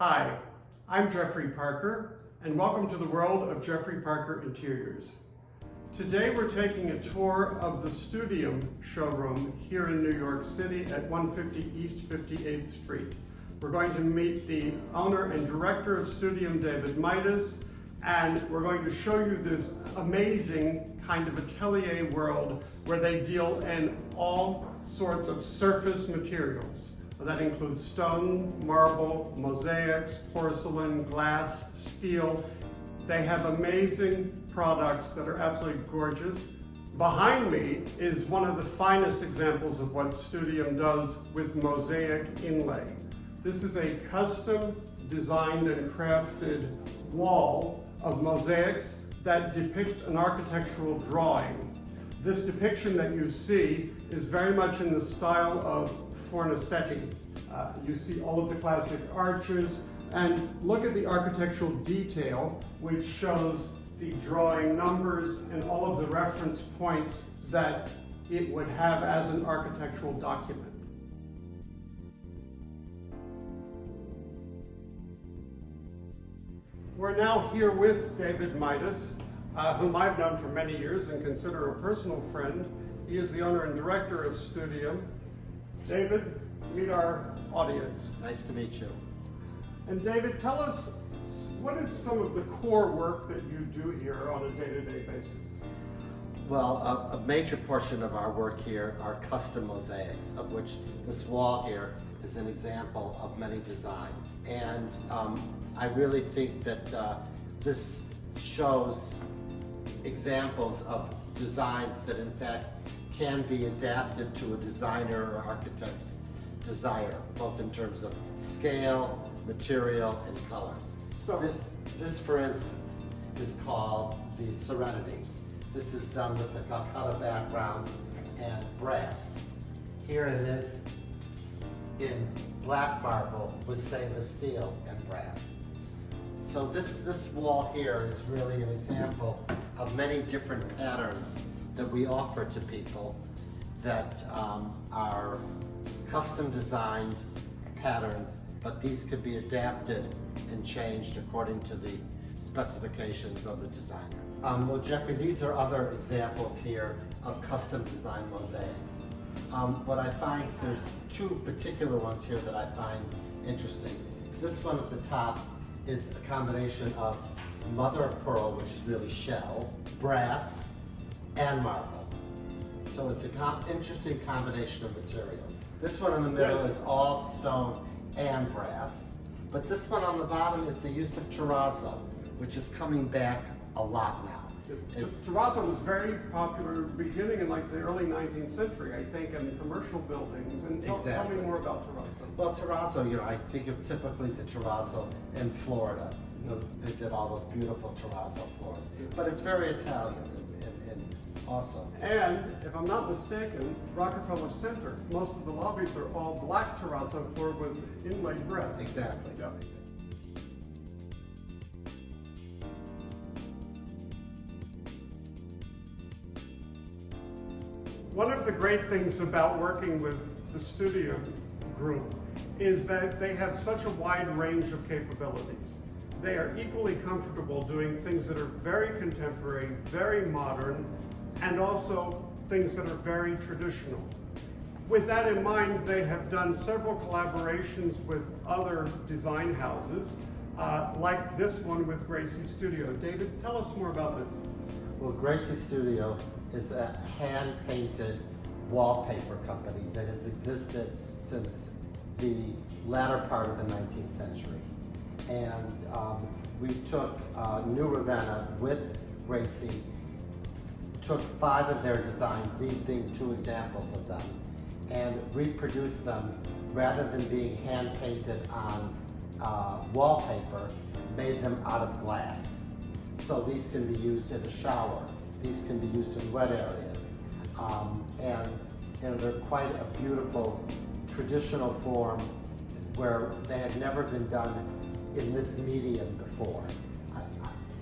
Hi, I'm Jeffrey Parker, and welcome to the world of Jeffrey Parker Interiors. Today we're taking a tour of the Studium showroom here in New York City at 150 East 58th Street. We're going to meet the owner and director of Studium, David Midas, and we're going to show you this amazing kind of atelier world where they deal in all sorts of surface materials. That includes stone, marble, mosaics, porcelain, glass, steel. They have amazing products that are absolutely gorgeous. Behind me is one of the finest examples of what Studium does with mosaic inlay. This is a custom designed and crafted wall of mosaics that depict an architectural drawing. This depiction that you see is very much in the style of Fornasetti. You see all of the classic arches, and look at the architectural detail, which shows the drawing numbers and all of the reference points that it would have as an architectural document. We're now here with David Midas, whom I've known for many years and consider a personal friend. He is the owner and director of Studium. David, meet our audience. Nice to meet you. And David, tell us, what is some of the core work that you do here on a day-to-day basis? Well, a major portion of our work here are custom mosaics, of which this wall here is an example of many designs. And I really think that this shows examples of designs that in fact can be adapted to a designer or architect's desire, both in terms of scale, material, and colors. So this for instance, is called the Serenity. This is done with a Calcutta background and brass. Here it is in black marble with stainless steel and brass. So this wall here is really an example of many different patterns that we offer to people that are custom designed patterns, but these could be adapted and changed according to the specifications of the designer. Well, Jeffrey, these are other examples here of custom designed mosaics. What I find, there's two particular ones here that I find interesting. This one at the top is a combination of mother of pearl, which is really shell, brass, and marble. So it's an interesting combination of materials. This one in the middle is all stone and brass. But this one on the bottom is the use of terrazzo, which is coming back a lot now. Terrazzo was very popular beginning in like the early 19th century, I think, in commercial buildings. And tell me more about terrazzo. Well, terrazzo, I think of typically the terrazzo in Florida. They did all those beautiful terrazzo floors. But it's very Italian and awesome. And if I'm not mistaken, Rockefeller Center, most of the lobbies are all black terrazzo floor with inlaid brass. Exactly. Yeah. One of the great things about working with the Studium group is that they have such a wide range of capabilities. They are equally comfortable doing things that are very contemporary, very modern, and also things that are very traditional. With that in mind, they have done several collaborations with other design houses, like this one with Gracie Studio. David, tell us more about this. Well, Gracie Studio is a hand-painted wallpaper company that has existed since the latter part of the 19th century. And we took New Ravenna with Gracie, took 5 of their designs, these being 2 examples of them, and reproduced them rather than being hand-painted on wallpaper, made them out of glass. So these can be used in a shower, these can be used in wet areas, and they're quite a beautiful traditional form where they had never been done in this medium before.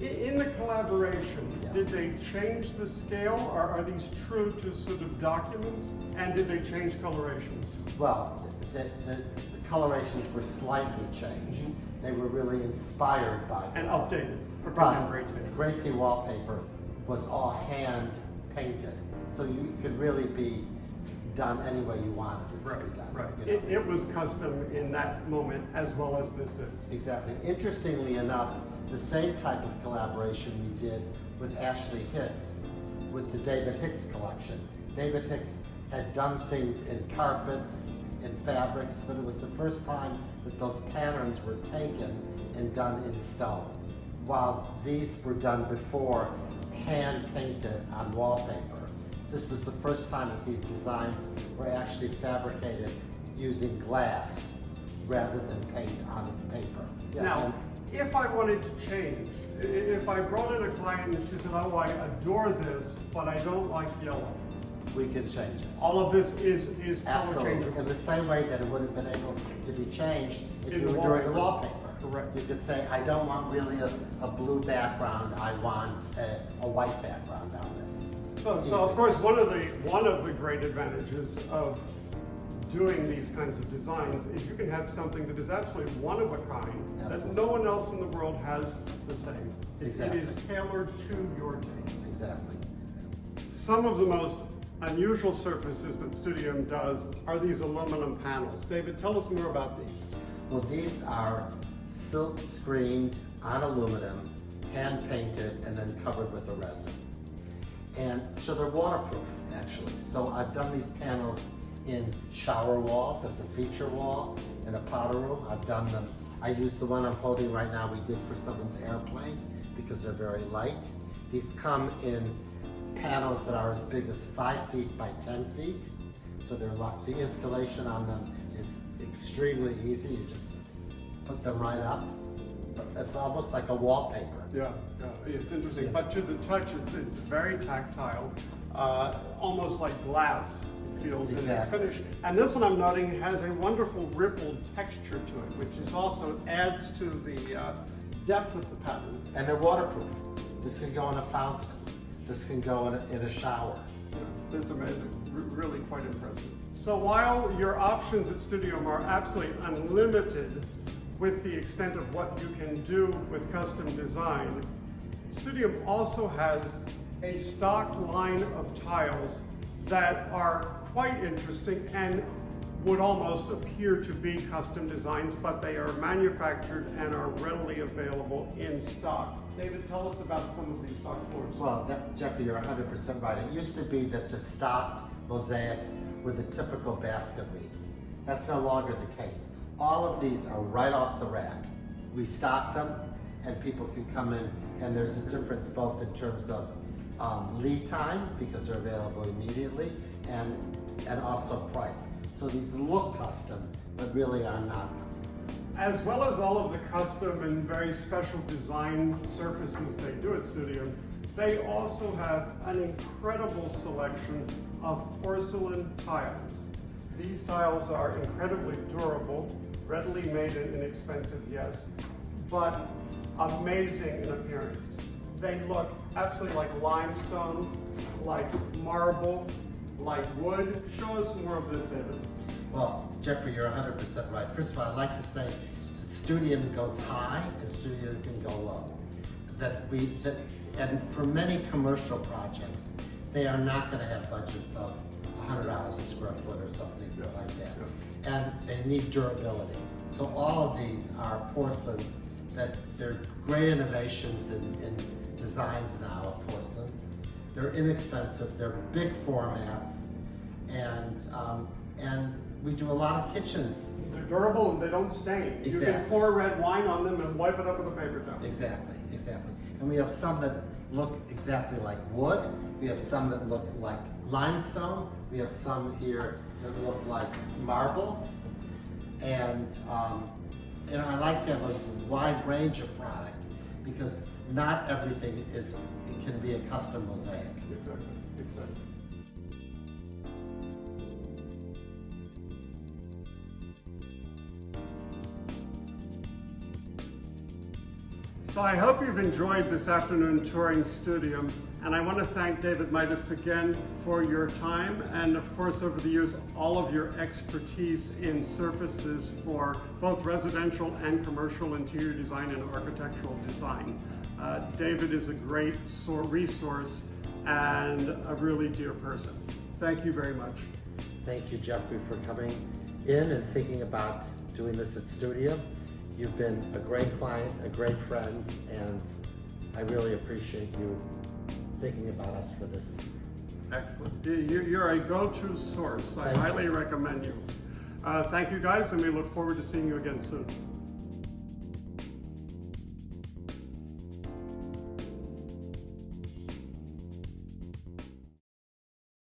In the collaboration, did they change the scale, or are these true to sort of documents, and did they change colorations? Well, the colorations were slightly changed. They were really inspired by And them. updated for But contemporary taste. Gracie wallpaper was all hand painted, so you could really be done any way you wanted it to be done. Right. You know? It was custom in that moment as well as this is. Exactly. Interestingly enough, the same type of collaboration we did with Ashley Hicks with the David Hicks collection. David Hicks had done things in carpets, in fabrics, but it was the first time that those patterns were taken and done in stone. While these were done before, hand painted on wallpaper. This was the first time that these designs were actually fabricated using glass rather than paint on paper. Yeah, Now, if I wanted to change, if I brought in a client and she said, oh, I adore this, but I don't like yellow, we can change it. all of this is color Absolutely. changeable. In the same way that it would have been able to be changed if In you the were doing the wallpaper. wallpaper. Correct. You could say, I don't want really a blue background, I want a white background on this. So of course, one of the great advantages of doing these kinds of designs is you can have something that is absolutely one of a kind, that Absolutely. no one else in the world has the same. Exactly. It is tailored to your taste. Exactly. Some of the most unusual surfaces that Studium does are these aluminum panels. David, tell us more about these. Well, these are silk screened on aluminum, hand painted, and then covered with a resin. And so they're waterproof, actually. So I've done these panels in shower walls as a feature wall, in a powder room. I've done them, I use the one I'm holding right now, we did for someone's airplane because they're very light. These come in panels that are as big as 5 feet by 10 feet. So they're locked. The installation on them is extremely easy. You just put them right up. It's almost like a wallpaper. Yeah, it's interesting. Yeah. But to the touch, it's very tactile, almost like glass. It feels Exactly. in its finish. And this one I'm noting has a wonderful rippled texture to it, which is also adds to the depth of the pattern. And they're waterproof. This can go in a fountain. This can go in a shower. Yeah, it's amazing. Really quite impressive. So while your options at Studium are absolutely unlimited with the extent of what you can do with custom design, Studium also has a stock line of tiles that are quite interesting and would almost appear to be custom designs, but they are manufactured and are readily available in stock. David, tell us about some of these stock floors. Well, Jeffrey, you're 100% right. It used to be that the stocked mosaics were the typical basket weaves. That's no longer the case. All of these are right off the rack. We stock them and people can come in, and there's a difference both in terms of lead time, because they're available immediately, and also price. So these look custom, but really are not custom. As well as all of the custom and very special design surfaces they do at Studium, they also have an incredible selection of porcelain tiles. These tiles are incredibly durable, readily made and inexpensive, yes, but amazing in appearance. They look absolutely like limestone, like marble, like wood. Show us more of this, David. Well, Jeffrey, you're 100% right. First of all, I'd like to say that Studium goes high and Studium can go low. And for many commercial projects, they are not going to have budgets of $100 a square foot or something like that. Yeah. And they need durability. So all of these are porcelains that they're great innovations in designs now of porcelains. They're inexpensive, they're big formats, and we do a lot of kitchens. They're durable and they don't stain. You can Exactly. pour red wine on them and wipe it up with a paper towel. Exactly. And we have some that look exactly like wood. We have some that look like limestone. We have some here that look like marbles. And I like to have a wide range of product because not everything can be a custom mosaic. Exactly. So I hope you've enjoyed this afternoon touring Studium, and I want to thank David Midas again for your time and, of course, over the years, all of your expertise in surfaces for both residential and commercial interior design and architectural design. David is a great resource and a really dear person. Thank you very much. Thank you, Jeffrey, for coming in and thinking about doing this at Studium. You've been a great client, a great friend, and I really appreciate you thinking about us for this. Excellent. You're a go-to source. I highly recommend you. Thank you guys, and we look forward to seeing you again soon.